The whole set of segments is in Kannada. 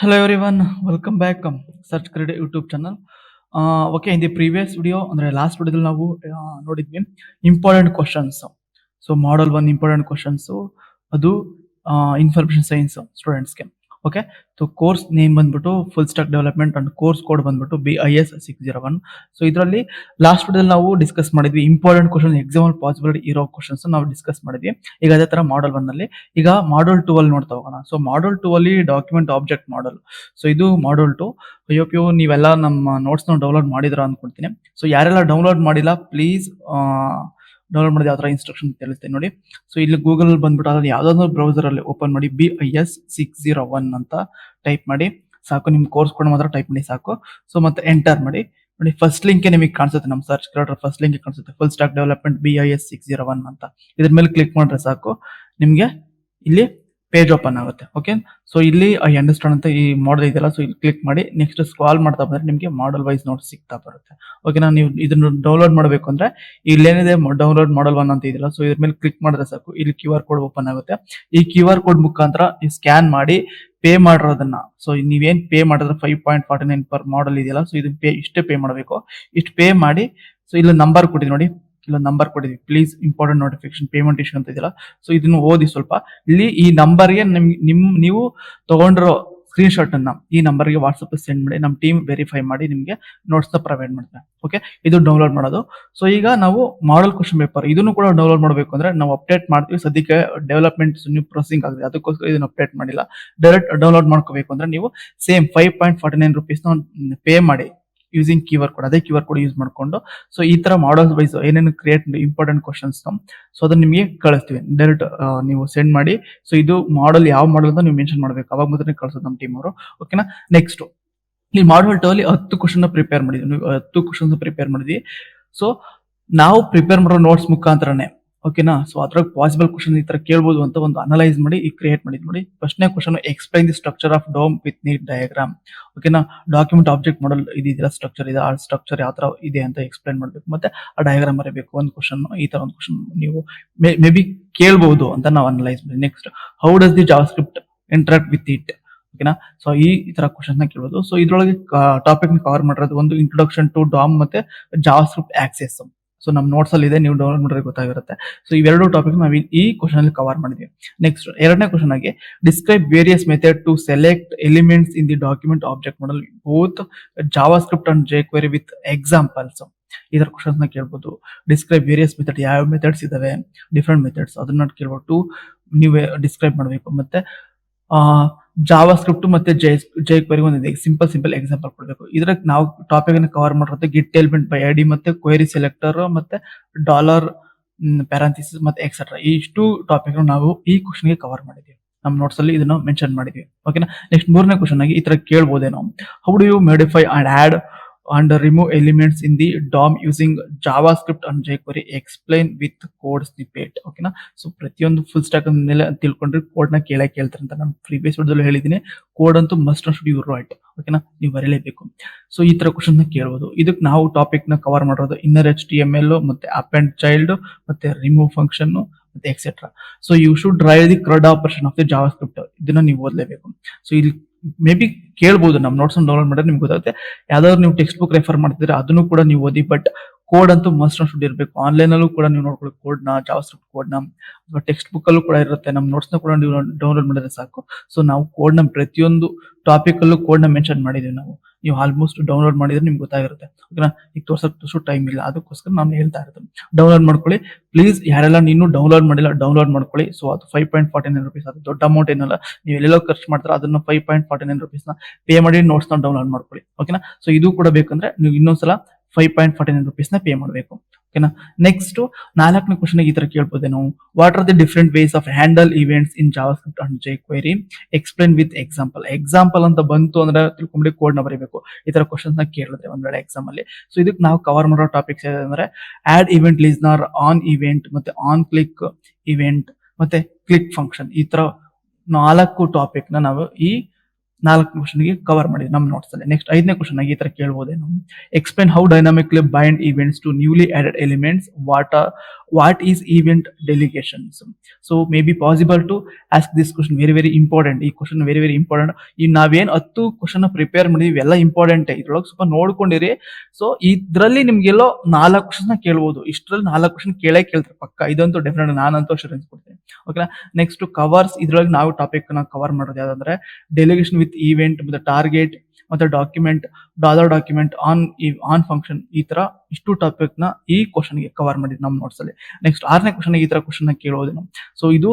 Hello everyone, welcome back. Search Credit YouTube channel. Okay, in the previous video, ಅಂದ್ರೆ ಲಾಸ್ಟ್ ವಿಡಿಯೋದಲ್ಲಿ ನಾವು ನೋಡಿದ್ವಿ ಇಂಪಾರ್ಟೆಂಟ್ ಕ್ವಶನ್ಸ್. ಸೊ ಮಾಡಲ್ 1 ಇಂಪಾರ್ಟೆಂಟ್ ಕ್ವಶನ್ಸ್ ಅದು ಇನ್ಫಾರ್ಮೇಶನ್ ಸೈನ್ಸ್ ಸ್ಟೂಡೆಂಟ್ಸ್ಗೆ. ಓಕೆ, ಸೊ ಕೋರ್ಸ್ ನೇಮ್ ಬಂದ್ಬಿಟ್ಟು full stack development and course code ಬಂದ್ಬಿಟ್ಟು BIS 601. ಸೊ ಇದರಲ್ಲಿ ಲಾಸ್ಟ್ ವಿಡಿಯೋದಲ್ಲಿ ನಾವು ಡಿಸ್ಕಸ್ ಮಾಡಿದ್ವಿ ಇಂಪಾರ್ಟೆಂಟ್ ಕ್ವಶನ್, ಎಕ್ಸಾಮ್ ಪಾಸಿಬಿಲಿಟಿ ಇರೋ ಕ್ವಶನ್ಸ್ ನಾವು ಡಿಸ್ಕಸ್ ಮಾಡಿದ್ವಿ. ಈಗ ಅದೇ ತರ ಮಾಡಲ್ 1 ನಲ್ಲಿ ಈಗ ಮಾಡಲ್ 2 ಅಲ್ಲಿ ನೋಡ್ತಾ ಹೋಗೋಣ. ಸೊ ಮಾಡಲ್ 2 ಅಲ್ಲಿ ಡಾಕ್ಯುಮೆಂಟ್ ಆಬ್ಜೆಕ್ಟ್ ಮಾಡಲ್. ಸೊ ಇದು ಮಾಡಲ್ 2. ಅಯ್ಯೋಪ್ಯೋ ನೀವೆಲ್ಲ ನಮ್ಮ ನೋಟ್ಸ್ ನ ಡೌನ್ಲೋಡ್ ಮಾಡಿದ್ರ ಅನ್ಕೊಳ್ತೀನಿ. ಸೊ ಯಾರೆಲ್ಲ ಡೌನ್ಲೋಡ್ ಮಾಡಿಲ್ಲ ಪ್ಲೀಸ್ ಡೌನ್ಲೋಡ್ ಮಾಡಿದ ಯಾವ ತರ ಇನ್ಸ್ಟ್ರಕ್ಷನ್ ತಿಳಿಸ್ತೇನೆ ನೋಡಿ. ಸೊ ಇಲ್ಲಿ ಗೂಗಲ್ ಬಂದ್ಬಿಟ್ಟು ಅದ್ರಲ್ಲಿ ಯಾವ್ದಾದ್ರು ಬ್ರೌಸರ್ ಅಲ್ಲಿ ಓಪನ್ ಮಾಡಿ BIS 601 ಅಂತ ಟೈಪ್ ಮಾಡಿ ಸಾಕು. ನಿಮ್ ಕೋರ್ಸ್ ಕೂಡ ಮಾತ್ರ ಟೈಪ್ ಮಾಡಿ ಸಾಕು. ಸೊ ಮತ್ತೆ ಎಂಟರ್ ಮಾಡಿ ನೋಡಿ, ಫಸ್ಟ್ ಲಿಂಕ್ ನಿಮಗೆ ಕಾಣಿಸುತ್ತೆ, ನಮ್ಮ ಸರ್ಚ್ ಕ್ರಿಯೇಟರ್ ಫಸ್ಟ್ ಲಿಂಕ್ ಕಾಣಿಸುತ್ತೆ, ಫುಲ್ ಸ್ಟಾಕ್ ಡೆವಲಪ್ಮೆಂಟ್ BIS 601 ಅಂತ. ಇದ್ರ ಮೇಲೆ ಕ್ಲಿಕ್ ಮಾಡ್ರೆ ಸಾಕು, ನಿಮ್ಗೆ ಇಲ್ಲಿ ಪೇಜ್ ಓಪನ್ ಆಗುತ್ತೆ. ಓಕೆ, ಸೊ ಇಲ್ಲಿ ಐ ಅಂಡರ್ಸ್ಟ್ಯಾಂಡ್ ಅಂತ ಈ ಮಾಡಲ್ ಇದೆಯಲ್ಲ, ಸೊ ಇಲ್ಲಿ ಕ್ಲಿಕ್ ಮಾಡಿ ನೆಕ್ಸ್ಟ್ ಸ್ಕ್ರಾಲ್ ಮಾಡ್ತಾ ಬಂದ್ರೆ ನಿಮಗೆ ಮಾಡಲ್ ವೈಸ್ ನೋಟ್ಸ್ ಸಿಗ್ತಾ ಬರುತ್ತೆ. ಓಕೆನಾ, ನೀವು ಇದನ್ನು ಡೌನ್ಲೋಡ್ ಮಾಡಬೇಕು ಅಂದ್ರೆ ಇಲ್ಲೇನಿದೆ ಡೌನ್ಲೋಡ್ ಮಾಡಲ್ 1 ಅಂತ ಇದೆಯಲ್ಲ, ಸೊ ಇದ್ರ ಮೇಲೆ ಕ್ಲಿಕ್ ಮಾಡಿದ್ರೆ ಸಾಕು, ಇಲ್ಲಿ QR ಕೋಡ್ ಓಪನ್ ಆಗುತ್ತೆ. ಈ QR ಕೋಡ್ ಮುಖಾಂತರ ನೀವು ಸ್ಕ್ಯಾನ್ ಮಾಡಿ ಪೇ ಮಾಡಿರೋದನ್ನ, ಸೊ ನೀವೇನ್ ಪೇ ಮಾಡಿದ್ರೆ 5.49 ಪರ್ ಮಾಡಲ್ ಇದೆಯಲ್ಲ, ಸೊ ಇದು ಇಷ್ಟೇ ಪೇ ಮಾಡಬೇಕು. ಇಷ್ಟು ಪೇ ಮಾಡಿ, ಸೊ ಇಲ್ಲಿ ನಂಬರ್ ಕೊಟ್ಟಿದೆ ನೋಡಿ, ಇಲ್ಲೊಂದು ನಂಬರ್ ಕೊಟ್ಟಿದ್ವಿ, please important notification payment issue ಅಂತ ಇದೆಯಲ್ಲ, ಸೊ ಇದನ್ನು ಓದಿ ಸ್ವಲ್ಪ. ಇಲ್ಲಿ ಈ ನಂಬರ್ಗೆ ನೀವು ತಗೊಂಡಿರೋ ಸ್ಕ್ರೀನ್ ಶಾಟ್ ಅನ್ನ ಈ ನಂಬರ್ಗೆ ವಾಟ್ಸಪ್ ಸೆಂಡ್ ಮಾಡಿ, ನಮ್ಮ ಟೀಮ್ ವೆರಿಫೈ ಮಾಡಿ ನಿಮಗೆ ನೋಟ್ಸ್ ನ ಪ್ರೊವೈಡ್ ಮಾಡ್ತಾರೆ. ಓಕೆ, ಇದು ಡೌನ್ಲೋಡ್ ಮಾಡೋದು. ಸೊ ಈಗ ನಾವು ಮಾಡಲ್ ಕ್ವಶನ್ ಪೇಪರ್ ಇದನ್ನು ಕೂಡ ಡೌನ್ಲೋಡ್ ಮಾಡಬೇಕು ಅಂದ್ರೆ ನಾವು ಅಪ್ಡೇಟ್ ಮಾಡ್ತೀವಿ. ಸದ್ಯಕ್ಕೆ ಡೆವಲಪ್ಮೆಂಟ್ ನ್ಯೂ ಪ್ರೊಸೆಸಿಂಗ್ ಆಗಿದೆ, ಅದಕ್ಕೋಸ್ಕರ ಇದನ್ನು ಅಪ್ಡೇಟ್ ಮಾಡಿಲ್ಲ. ಡೈರೆಕ್ಟ್ ಡೌನ್ಲೋಡ್ ಮಾಡ್ಕೋಬೇಕು ಅಂದ್ರೆ ನೀವು ಸೇಮ್ 5.49 rupees ಪೇ ಮಾಡಿ ಯೂಸಿಂಗ್ QR ಕೋಡ್, ಅದೇ QR ಕೋಡ್ ಯೂಸ್ ಮಾಡ್ಕೊಂಡು, ಸೊ ಈ ತರ ಮಾಡಲ್ಸ್ ವೈಸ್ ಏನೇನು ಕ್ರಿಯೇಟ್ ಇಂಪಾರ್ಟೆಂಟ್ ಕ್ವಶನ್ಸ್, ಸೊ ಅದನ್ನ ನಿಮಗೆ ಕಳಿಸ್ತೀವಿ. ಡೈರೆಕ್ಟ್ ನೀವು ಸೆಂಡ್ ಮಾಡಿ. ಸೊ ಇದು ಮಾಡಲ್ ಯಾವ ಮಾಡಲ್ ಅಂತ ನೀವು ಮೆನ್ಷನ್ ಮಾಡ್ಬೇಕು, ಅವಾಗ ಮಾತ್ರ ಕಳ್ಸೋದು ನಮ್ಮ ಟೀಮ್ ಅವರು. ಓಕೆನಾ, ನೆಕ್ಸ್ಟ್ ಈ ಮಾಡಲ್ 2 ಅಲ್ಲಿ 10 ಕ್ವಶನ್ ಪ್ರಿಪೇರ್ ಮಾಡಿದ್ವಿ, 10 ಕ್ವಶನ್ಸ್ ಪ್ರಿಪೇರ್ ಮಾಡಿದ್ವಿ. ಸೊ ನಾವು ಪ್ರಿಪೇರ್ ಮಾಡೋ ನೋಟ್ಸ್ ಮುಖಾಂತರನೇ, ಓಕೆನಾ, ಸೊ ಅದ್ರಾಗ ಪಾಸಿಬಲ್ ಕ್ವಶನ್ ಈ ತರ ಕೇಳ್ಬೋದು ಅಂತ ಒಂದು ಅನಲೈಸ್ ಮಾಡಿ ಈ ಕ್ರಿಯೇಟ್ ಮಾಡಿದ್ ನೋಡಿ. ಫಸ್ಟ್ನೇ question, explain the structure of DOM with neat diagram. ಓಕೆನಾ, ಡಾಕ್ಯುಮೆಂಟ್ ಆಬ್ಜೆಕ್ಟ್ ಮಾಡಲ್ ಇದೆಯಲ್ಲ, ಸ್ಟ್ರಕ್ಚರ್ ಇದೆ, ಆ ಸ್ಟ್ರಕ್ಚರ್ ಯಾವ ತರ ಇದೆ ಅಂತ ಎಕ್ಸ್ಪ್ಲೈನ್ ಮಾಡ್ಬೇಕು, ಮತ್ತೆ ಆ ಡಯಾಗ್ರಾಮ್ ಬರೀಬೇಕು. ಒಂದು ಕ್ವಶನ್, ಈ ತರ ಒಂದು ಕ್ವಶನ್ ನೀವು ಮೇ ಬಿ ಕೇಳ್ಬಹುದು ಅಂತ ನಾವು ಅನಲೈಸ್ ಮಾಡಿ. Next, how does the Java script interact with it. ಓಕೆನಾ, ಸೊ ಈ ತರ ಕ್ವಶನ್ ನ ಕೇಳಬಹುದು. ಸೊ ಇದ್ರೊಳಗೆ ಟಾಪಿಕ್ ನ ಕವರ್ ಮಾಡಿರೋದು ಒಂದು ಇಂಟ್ರೊಡಕ್ಷನ್ ಟು ಡಾಮ್ ಮತ್ತೆ ಜಾವಾ ಸ್ಕ್ರಿಪ್ಟ್ ಆಕ್ಸೆಸ್. ಸೊ ನಮ್ಮ ನೋಟ್ಸ್ ಅಲ್ಲಿ ಇದೆ, ನೀವು ಡೌನ್ಲೋಡ್ ಮಾಡಿದ್ರೆ ಗೊತ್ತಾಗಿರುತ್ತೆ. ಸೊ ಇವೆರಡು ಟಾಪಿಕ್ ನಾವು ಈ ಕ್ವಶನ್ ಅಲ್ಲಿ ಕವರ್ ಮಾಡಿದ್ವಿ. ನೆಕ್ಸ್ಟ್, ಎರಡನೇ ಕ್ವಶನ್ ಆಗಿ describe various method to select elements in the document object model both JavaScript and jQuery with examples. ಇದರ ಕ್ವಶನ್ಸ್ ನ ಕೇಳ್ಬೋದು. ಡಿಸ್ಕ್ರೈಬ್ ವೇರಿಯಸ್ ಮೆಥಡ್, ಯಾವ ಮೆಥಡ್ಸ್ ಇದಾವೆ, ಡಿಫ್ರೆಂಟ್ ಮೆಥಡ್ಸ್, ಅದನ್ನ ಕೇಳ್ಬಿಟ್ಟು ನೀವೇ ಡಿಸ್ಕ್ರೈಬ್ ಮಾಡಬೇಕು. ಮತ್ತೆ ಜಾವಾ ಸ್ಕ್ರಿಪ್ಟ್ ಮತ್ತೆ jQuery ಒಂದು ಸಿಂಪಲ್ ಎಕ್ಸಾಂಪಲ್ ಕೊಡಬೇಕು. ಇದ್ರಾಗ ನಾವು ಟಾಪಿಕ್ ಅನ್ನು ಕವರ್ ಮಾಡಿರುತ್ತೆ ಗಿಟ್ ಎಲಿಮೆಂಟ್ ಬೈ ID ಮತ್ತೆ ಕ್ವೆರಿ ಸೆಲೆಕ್ಟರ್ ಮತ್ತೆ ಡಾಲರ್ ಪ್ಯಾರಂಥಿಸಿಸ್ ಮತ್ತೆ ಎಕ್ಸೆಟ್ರಾ. ಇಷ್ಟು ಟಾಪಿಕ್ ನಾವು ಈ ಕ್ವಶನ್ ಗೆ ಕವರ್ ಮಾಡಿದ್ವಿ, ನಮ್ಮ ನೋಟ್ಸ್ ಅಲ್ಲಿ ಇದನ್ನ ಮೆನ್ಷನ್ ಮಾಡಿದ್ವಿ. ಓಕೆನಾ, ನೆಕ್ಸ್ಟ್ ಮೂರನೇ ಕ್ವಶನ್ ಆಗಿ ಈ ತರ ಕೇಳ್ಬೋದೇನೋ, how do you modify and add and remove elements in the DOM using JavaScript and jQuery, explain with code snippet. ಓಕೆನಾ, ಸೊ ಪ್ರತಿಯೊಂದು ಫುಲ್ ಸ್ಟಾಕ್ ಮೇಲೆ ತಿಳ್ಕೊಂಡ್ರೆ ಕೋಡ್ ನ ಕೇಳ್ತಾರೆ ಅಂತ ನಾನು ಪ್ರೀವಿಯಸ್ ವಿಡಿಯೋದಲ್ಲಿ ಹೇಳಿದ್ದೀನಿ. ಕೋಡ್ ಅಂತೂ ಮಸ್ಟ್ ಶುಡ್ ಯು ರೈಟ್. ಓಕೆನಾ, ನೀವು ಬರೀಲೇಬೇಕು. ಸೊ ಈ ತರ ಕ್ವಶನ್ ನ ಕೇಳಬಹುದು. ಇದಕ್ಕೆ ನಾವು ಟಾಪಿಕ್ ನ ಕವರ್ ಮಾಡೋದು ಇನ್ನರ್ HTML ಮತ್ತೆ ಅಪೆಂಡ್ ಚೈಲ್ಡ್ ಮತ್ತೆ ರಿಮೂವ್ ಫಂಕ್ಷನ್ ಮತ್ತೆ etcetera. So you should write the CRUD operation of the JavaScript, ಇದನ್ನ ನೀವು ಓದಲೇಬೇಕು. ಸೊ ಇಲ್ಲಿ ಮೇ ಬಿ ಕೇಳ್ಬೋದು, ನಮ್ಮ ನೋಟ್ಸ್ ಡೌನ್ಲೋಡ್ ಮಾಡಿದ್ರೆ ನಿಮ್ಗೆ ಗೊತ್ತಾಗುತ್ತೆ. ಯಾವ್ದಾದ್ರು ನೀವು ಟೆಕ್ಸ್ಟ್ ಬುಕ್ ರೆಫರ್ ಮಾಡ್ತಿದ್ರೆ ಅದನ್ನು ಕೂಡ ನೀವು ಓದಿ, ಬಟ್ ಕೋಡ್ ಅಂತೂ ಮಸ್ಟ್ ಶುಡ್ ಇರಬೇಕು. ಆನ್ಲೈನ್ ಅಲ್ಲೂ ಕೂಡ ನೀವು ನೋಡ್ಕೊಳ್ಳಿ ಕೋಡ್ ನ, ಜಾವಾ ಸ್ಕ್ರಿಪ್ಟ್ ಕೋಡ್ ನ, ಅಥವಾ ಟೆಕ್ಸ್ಟ್ ಬುಕ್ ಅಲ್ಲೂ ಕೂಡ ಇರುತ್ತೆ. ನಮ್ಮ ನೋಟ್ಸ್ ನ ಕೂಡ ನೀವು ಡೌನ್ಲೋಡ್ ಮಾಡಿದ್ರೆ ಸಾಕು. ಸೊ ನಾವು ಕೋಡ್ ನ ಪ್ರತಿಯೊಂದು ಟಾಪಿಕ್ ಅಲ್ಲೂ ಕೋಡ್ ನ ಮೆನ್ಷನ್ ಮಾಡಿದೀವಿ ನಾವು. ನೀವು ಆಲ್ಮೋಸ್ಟ್ ಡೌನ್ಲೋಡ್ ಮಾಡಿದ್ರೆ ನಿಮ್ಗೆ ಗೊತ್ತಾಗಿರುತ್ತೆ. ಓಕೆನಾ, ಈಗ ತೋರ್ಸಕ್ಕೆ ಟೈಮ್ ಇಲ್ಲ, ಅದಕ್ಕೋಸ್ಕರ ನಾನು ಹೇಳ್ತಾ ಇರೋದು ಡೌನ್ಲೋಡ್ ಮಾಡ್ಕೊಳ್ಳಿ ಪ್ಲೀಸ್. ಯಾರೆಲ್ಲ ನೀನು ಡೌನ್ಲೋಡ್ ಮಾಡಿಲ್ಲ ಡೌನ್ಲೋಡ್ ಮಾಡ್ಕೊಳ್ಳಿ. ಸೊ ಅದು 5.49 rupees, ಅದು ದೊಡ್ಡ ಅಮೌಂಟ್ ಏನಲ್ಲ. ನೀವು ಎಲ್ಲೆಲ್ಲೋ ಖರ್ಚು ಮಾಡ್ತಾರೆ, ಅದನ್ನ 5.49 rupees ನ ಪೇ ಮಾಡಿ ನೋಟ್ಸ್ ನ ಡೌನ್ಲೋಡ್ ಮಾಡ್ಕೊಳ್ಳಿ. ಓಕೆನಾ, ಸೊ ಇದು ಕೂಡ ಬೇಕಂದ್ರೆ ನೀವು ಇನ್ನೊಂದ್ಸಲ 5.49 rupees ನ ಪೇ ಮಾಡಬೇಕು. ಓಕೆನಾ, ನೆಕ್ಸ್ಟ್ ನಾಲ್ಕನೇ ಕ್ವಶನ್ ಈ ತರ ಕೇಳ್ಬೋದೇನೋ, what are the different ways of handle events in JavaScript and jQuery, explain with example. Example ಅಂತ ಬಂತು ಅಂದ್ರೆ ತಿಳ್ಕೊಂಡ್ರೆ ಕೋಡ್ ನ ಬರೀಬೇಕು. ಈ ತರ ಕ್ವಶನ್ಸ್ ನ ಕೇಳಿದ್ರೆ ಒಂದ್ ವೇಳೆ ಎಕ್ಸಾಮ್ ಅಲ್ಲಿ. ಸೊ ಇದಕ್ಕೆ ನಾವು ಕವರ್ ಮಾಡೋ ಟಾಪಿಕ್ಸ್ ಅಂದ್ರೆ add event listener, on event ಮತ್ತೆ ಆನ್ ಕ್ಲಿಕ್ ಇವೆಂಟ್ ಮತ್ತೆ ಕ್ಲಿಕ್ ಫಂಕ್ಷನ್. ಈ ತರ 4 ಟಾಪಿಕ್ ನ ನಾವು ಈ 4 ಕ್ವಶನ್ಗೆ ಕವರ್ ಮಾಡಿದ್ವಿ ನಮ್ಮ ನೋಟ್ಸ್ ಅಲ್ಲಿ. ನೆಕ್ಸ್ಟ್ 5ನೇ ಕ್ವಶನ್ ಆಗಿ ಈ ತರ ಕೇಳ್ಬೋದೇನು, explain how dynamically bind events to newly added elements, what is event delegations. So maybe possible to ask this question, very important. ಈ ಕ್ವಶನ್ ವೆರಿ ಇಂಪಾರ್ಟೆಂಟ್. ಈ ನಾವೇನ್ 10 ಕ್ವಶನ್ ಪ್ರಿಪೇರ್ ಮಾಡಿದ್ವಿ ಇವೆಲ್ಲ ಇಂಪಾರ್ಟೆಂಟ್. ಇದ್ರೊಳಗೆ ಸ್ವಲ್ಪ ನೋಡ್ಕೊಂಡಿರಿ. ಸೊ ಇದ್ರಲ್ಲಿ ನಿಮ್ಗೆಲ್ಲೋ 4 ಕ್ವಶನ್ ಕೇಳ್ಬೋದು. ಇಷ್ಟರಲ್ಲಿ 4 ಕ್ವಶನ್ ಕೇಳ್ತಾರೆ ಪಕ್ಕ, ಇದಂತೂ ಡೆಫಿನೆಟ್, ನಾನಂತೂ ಅಶ್ಯೂರೆನ್ಸ್ ಕೊಡ್ತೀನಿ. ಓಕೆನಾ. ನೆಕ್ಸ್ಟ್ ಕವರ್ಸ್, ಇದ್ರೊಳಗೆ ನಾವು ಟಾಪಿಕ್ ನ ಕವರ್ ಮಾಡೋದು ಯಾವ್ದಂದ್ರೆ ಡೆಲಿಗೇಷನ್ ವಿತ್ ಈವೆಂಟ್, ಮತ್ತೆ ಟಾರ್ಗೆಟ್, ಮತ್ತೆ ಡಾಕ್ಯುಮೆಂಟ್, ಡಾಕ್ಯುಮೆಂಟ್, ಆನ್ ಫಂಕ್ಷನ್, ಈ ತರ ಇಷ್ಟು ಟಾಪಿಕ್ ನ ಈ ಕ್ವಶನ್ ಗೆ ಕವರ್ ಮಾಡಿದ್ವಿ ನಮ್ಮ ನೋಟ್ಸ್ ಅಲ್ಲಿ. ನೆಕ್ಸ್ಟ್ 6ನೇ ಕ್ವಶನ್ ಈ ತರ ಕ್ವಶನ್ ಕೇಳೋದು. ಸೊ ಇದು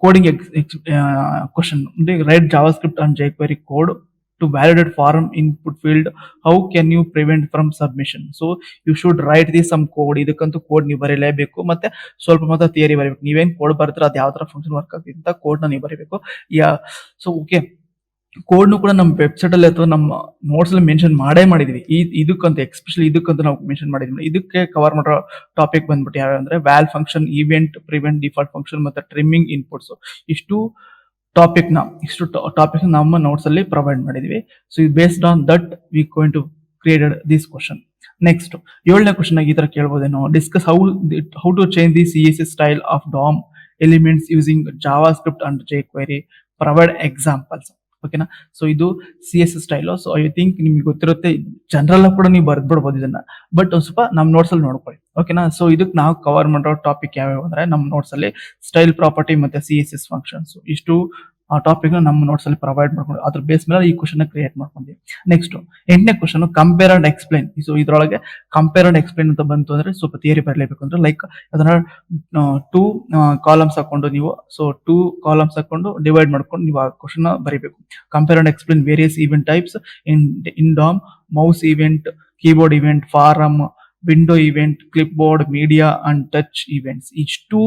coding question. Right Java script and jQuery code to validate form input field, how can you prevent from submission. So you should write this some code. ಇದಕ್ಕಂತೂ ಕೋಡ್ ನೀವು ಬರೀಲೇಬೇಕು, ಮತ್ತೆ ಸ್ವಲ್ಪ ಮಾತ್ರ ಥಿಯರಿ ಬರೀಬೇಕು. ನೀವೇನ್ ಕೋಡ್ ಬರ್ತೀರ ಅದು ಯಾವ ತರ ಫಂಕ್ಷನ್ ವರ್ಕ್ ಆಗ್ತಿದೆ ಅಂತ ಕೋಡ್ ನ ನೀವು ಬರೀಬೇಕು. ಸೊ ಓಕೆ, ಕೋಡ್ ಕೂಡ ನಮ್ಮ ವೆಬ್ಸೈಟ್ ಅಲ್ಲಿ ಅಥವಾ ನಮ್ಮ ನೋಟ್ಸ್ ಅಲ್ಲಿ ಮೆನ್ಷನ್ ಮಾಡಿದ್ವಿ. ಇದಕ್ಕಂತ ಎಸ್ಪೆಷಲಿ ಇದಕ್ಕಂತ ನಾವು ಮೆನ್ಷನ್ ಮಾಡಿದ್ವಿ. ಇದಕ್ಕೆ ಕವರ್ ಮಾಡೋ ಟಾಪಿಕ್ ಬಂದ್ಬಿಟ್ಟು ಯಾವ ಅಂದ್ರೆ val function, event, prevent, default function, ಮತ್ತೆ ಟ್ರಿಮ್ಮಿಂಗ್ ಇನ್ಪುಟ್ಸ್. ಇಷ್ಟು ಟಾಪಿಕ್ ನಮ್ಮ ನೋಟ್ಸ್ ಅಲ್ಲಿ ಪ್ರೊವೈಡ್ ಮಾಡಿದ್ವಿ. So based on that we going to created this question. Next 7ನೇ ಕ್ವಶನ್ ಆಗಿ ಈ ತರ ಕೇಳಬಹುದೇನೋ, discuss how to change the CSS style of DOM elements using JavaScript and jQuery, provide examples. ಓಕೆನಾ. ಸೊ ಇದು CSS style. So I think ನಿಮ್ಗೆ ಗೊತ್ತಿರುತ್ತೆ, ಜನರಲ್ ಕೂಡ ನೀವು ಬರ್ದ್ಬಿಡ್ಬೋದು ಇದನ್ನ, ಬಟ್ ಒಂದ್ ಸ್ವಲ್ಪ ನಮ್ ನೋಟ್ಸ್ ಅಲ್ಲಿ ನೋಡ್ಕೊಳ್ಳಿ. ಓಕೆನಾ. ಸೊ ಇದಕ್ಕೆ ನಾವು ಕವರ್ ಮಾಡೋ ಟಾಪಿಕ್ ಯಾವ್ಯಾವ ಅಂದ್ರೆ ನಮ್ಮ ನೋಟ್ಸ್ ಅಲ್ಲಿ ಸ್ಟೈಲ್ ಪ್ರಾಪರ್ಟಿ ಮತ್ತೆ CSS ಫಂಕ್ಷನ್ಸ್, ಇಷ್ಟು ಟಾಪಿಕ್ ನಮ್ಮ ನೋಟ್ಸ್ ಅಲ್ಲಿ ಪ್ರೊವೈಡ್ ಮಾಡ್ಕೊಂಡು ಅದ್ರ ಬೇಸ್ ಮೇಲೆ ಈ ಕ್ವಶನ್ ಕ್ರಿಯೇಟ್ ಮಾಡ್ಕೊಂಡ್ವಿ. ನೆಕ್ಸ್ಟ್ 8ನೇ question compare and explain. So ಇದ್ರೊಳಗೆ ಕಂಪೇರ್ ಅಂಡ್ ಎಕ್ಸ್ಪ್ಲೈನ್ ಅಂತ ಬಂತು ಅಂದ್ರೆ ಸ್ವಲ್ಪ ಥಿಯರಿ ಬರಲೇಬೇಕು. ಅಂದ್ರೆ ಲೈಕ್ ಅದನ್ನ 2 ಕಾಲಮ್ಸ್ ಹಾಕೊಂಡು ನೀವು, ಸೊ 2 ಕಾಲಮ್ಸ್ ಹಾಕೊಂಡು ಡಿವೈಡ್ ಮಾಡ್ಕೊಂಡು ನೀವು ಆ ಕ್ವಶನ್ ಬರೀಬೇಕು. Compare and explain various event types in DOM, mouse event, keyboard event, form, window event, clipboard, media and touch events. ಇಷ್ಟು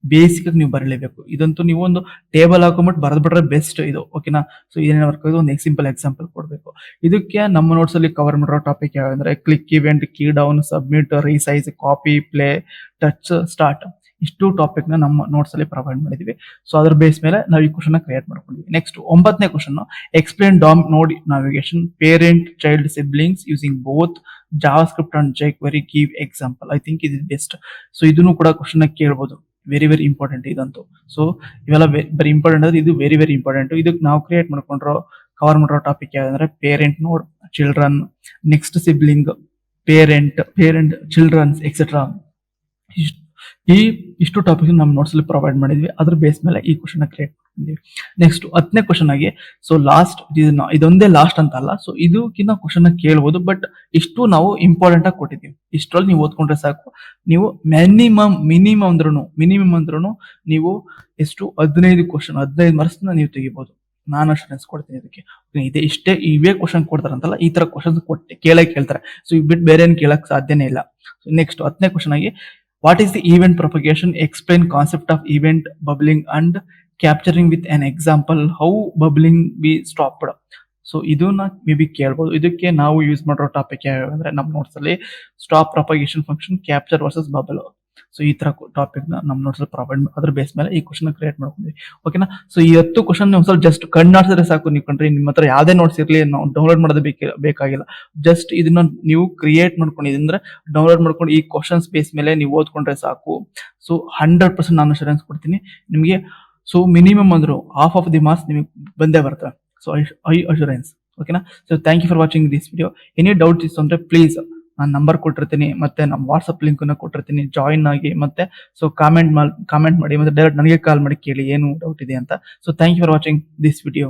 ಬೇಸಿಕ್ ಆಗಿ ನೀವು ಬರಲೇಬೇಕು. ಇದಂತೂ ನೀವು ಒಂದು ಟೇಬಲ್ ಹಾಕೊಂಡ್ಬಿಟ್ಟು ಬರೆದ್ಬಿಟ್ರೆ ಬೆಸ್ಟ್ ಇದು. ಓಕೆನಾ. ಸೊ ಏನೇನು ವರ್ಕ್ ಆಗೋದು ಒಂದು ಸಿಂಪಲ್ ಎಕ್ಸಾಂಪಲ್ ಕೊಡಬೇಕು. ಇದಕ್ಕೆ ನಮ್ಮ ನೋಟ್ಸ್ ಅಲ್ಲಿ ಕವರ್ ಮಾಡಿರೋ ಟಾಪಿಕ್ ಯಾವಂದ್ರೆ click event, key down, submit, resize, copy, play, touch, start. ಇಷ್ಟು ಟಾಪಿಕ್ ನ ನಮ್ಮ ನೋಟ್ಸ್ ಅಲ್ಲಿ ಪ್ರೊವೈಡ್ ಮಾಡಿದ್ವಿ. ಸೊ ಅದ್ರ ಬೇಸ್ ಮೇಲೆ ನಾವು ಈ ಕ್ವಶನ್ ಕ್ರಿಯೇಟ್ ಮಾಡ್ಕೊಂಡಿದ್ವಿ. ನೆಕ್ಸ್ಟ್ 9ನೇ question, explain DOM node navigation, parent child siblings using both JavaScript and jQuery, give example. I think ಇದು ಬೆಸ್ಟ್. ಸೊ ಇದನ್ನು ಕೂಡ ಕ್ವಶನ್ ಕೇಳಬಹುದು. ವೆರಿ ಇಂಪಾರ್ಟೆಂಟ್ ಇದಂತೂ. ಸೊ ಇವೆಲ್ಲ ವೆರಿ ಇಂಪಾರ್ಟೆಂಟ್ ಅಂದ್ರೆ ಇದು ವೆರಿ ಇಂಪಾರ್ಟೆಂಟ್. ಇದಕ್ಕೆ ನಾವು ಕ್ರಿಯೇಟ್ ಕವರ್ ಮಾಡಿರೋ ಟಾಪಿಕ್ ಯಾವ್ದಂದ್ರೆ parent node, children, next sibling, parent, childrens etcetera. ಇಷ್ಟು ಟಾಪಿಕ್ ನಮ್ಮ ನೋಟ್ಸ್ ಅಲ್ಲಿ ಪ್ರೊವೈಡ್ ಮಾಡಿದ್ವಿ. ಅದ್ರ ಬೇಸ್ ಮೇಲೆ ಈ ಕ್ವಶನ್ ಕ್ರಿಯೇಟ್ ಮಾಡಿದ್ವಿ. ನೆಕ್ಸ್ಟ್ 10ನೇ ಕ್ವಶನ್ ಆಗಿ, ಸೊ ಲಾಸ್ಟ್ ಇದೊಂದೇ ಲಾಸ್ಟ್ ಅಂತ ಅಲ್ಲ, ಸೊ ಇದಕ್ಕಿಂತ ಕ್ವಶನ್ ಕೇಳಬಹುದು, ಬಟ್ ಇಷ್ಟು ನಾವು ಇಂಪಾರ್ಟೆಂಟ್ ಆಗಿ ಕೊಟ್ಟಿದ್ದೀವಿ. ಇಷ್ಟರಲ್ಲಿ ನೀವು ಓದ್ಕೊಂಡ್ರೆ ಸಾಕು. ನೀವು ಮಿನಿಮಮ್ ಅಂದ್ರೂ ನೀವು ಎಷ್ಟು 15 ಕ್ವಶನ್ 15 ಮಾರ್ಕ್ಸ್ ನೀವು ತೆಗಿಬಹುದು. ನಾನು ಅಶ್ಯೂರೆನ್ಸ್ ಕೊಡ್ತೀನಿ ಇದಕ್ಕೆ. ಇವೇ ಕ್ವಶನ್ ಕೊಡ್ತಾರಂತಲ್ಲ, ಈ ತರ ಕ್ವಶನ್ ಕೇಳ್ತಾರೆ. ಸೊ ಇವ್ ಬಿಟ್ಟು ಬೇರೆ ಏನ್ ಕೇಳಕ್ ಸಾಧ್ಯನೇ ಇಲ್ಲ. ನೆಕ್ಸ್ಟ್ 10ನೇ ಕ್ವಶನ್ ಆಗಿ, what is the event propagation, explain concept of event bubbling and capturing with an example how bubbling be stopped. So ಇದನ್ನ ಮೇ ಬಿ ಕೇಳ್ಬೋದು. ಇದಕ್ಕೆ ನಾವು ಯೂಸ್ ಮಾಡೋ ಟಾಪಿಕ್ ಯಾವ್ಯಾವ ಅಂದ್ರೆ ನಮ್ಮ ನೋಟ್ಸ್ ಅಲ್ಲಿ stop propagation function, capture versus bubble. So ಈ ತರ ಟಾಪಿಕ್ ನಮ್ಮ ನೋಟ್ಸ್ ಪ್ರೊವೈಡ್, ಅದ್ರ ಬೇಸ್ ಮೇಲೆ ಈ ಕ್ವಶನ್ ಕ್ರಿಯೇಟ್ ಮಾಡ್ಕೊಂಡ್ವಿ. ಓಕೆನಾ. ಸೊ ಈ 10 ಕ್ವಶನ್ ಒಂದ್ಸಲ ಜಸ್ಟ್ ಕಣ್ಣಾಡ್ಸಿದ್ರೆ ಸಾಕು. ನೀವು ಕಂಡ್ರೆ ನಿಮ್ಮ ಹತ್ರ ಯಾವ್ದೇ ನೋಟ್ಸ್ ಇರ್ಲಿ, ನಾವು ಡೌನ್ಲೋಡ್ ಮಾಡೋದು ಬೇಕಾಗಿಲ್ಲ. ಜಸ್ಟ್ ಇದನ್ನ ನೀವು ಕ್ರಿಯೇಟ್ ಮಾಡ್ಕೊಂಡಿದ್ರೆ ಡೌನ್ಲೋಡ್ ಮಾಡ್ಕೊಂಡು ಈ ಕ್ವಶನ್ಸ್ ಬೇಸ್ ಮೇಲೆ ನೀವು ಓದ್ಕೊಂಡ್ರೆ ಸಾಕು. ಸೊ 100% ನಾನು ಅಶ್ಯೂರೆನ್ಸ್ ಕೊಡ್ತೀನಿ ನಿಮಗೆ. ಸೊ ಮಿನಿಮಮ್ ಅಂದ್ರು ಹಾಫ್ ಆಫ್ ದಿ ಮಾರ್ಕ್ಸ್ ನಿಮಗೆ ಬಂದೇ ಬರ್ತವೆ. So I assurance. ಓಕೆನಾ. So thank you for watching this video. Any doubts ಇತ್ತು ಅಂದ್ರೆ ಪ್ಲೀಸ್ ನಾನು ನಂಬರ್ ಕೊಟ್ಟಿರ್ತೀನಿ, ಮತ್ತೆ ನಮ್ಮ ವಾಟ್ಸ್ಆಪ್ ಲಿಂಕ್ ಕೊಟ್ಟಿರ್ತೀನಿ, ಜಾಯಿನ್ ಆಗಿ. ಮತ್ತೆ ಸೊ ಕಾಮೆಂಟ್ ಮಾಡಿ, ಮತ್ತೆ ಡೈರೆಕ್ಟ್ ನನಗೆ ಕಾಲ್ ಮಾಡಿ ಕೇಳಿ ಏನು ಡೌಟ್ ಇದೆ ಅಂತ. So thank you for watching this video.